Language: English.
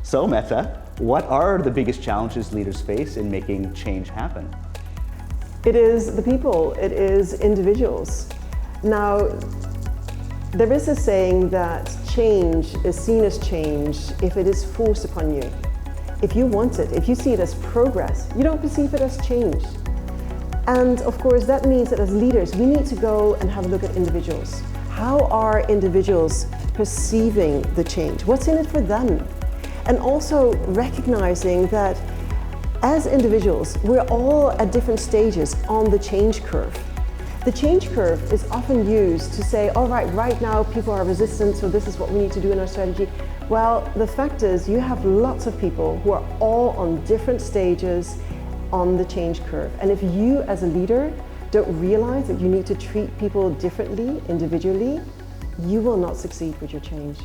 So Mette, what are the biggest challenges leaders face in making change happen? It is the people, it is individuals. Now, there is a saying that change is seen as change if it is forced upon you. If you want it, if you see it as progress, you don't perceive it as change. And of course, that means that as leaders, we need to go and have a look at individuals. How are individuals perceiving the change? What's in it for them? And also recognizing that as individuals, we're all at different stages on the change curve. The change curve is often used to say, all right, right now people are resistant, so this is what we need to do in our strategy. Well, the fact is you have lots of people who are all on different stages on the change curve. And if you as a leader don't realize that you need to treat people differently, individually, you will not succeed with your change.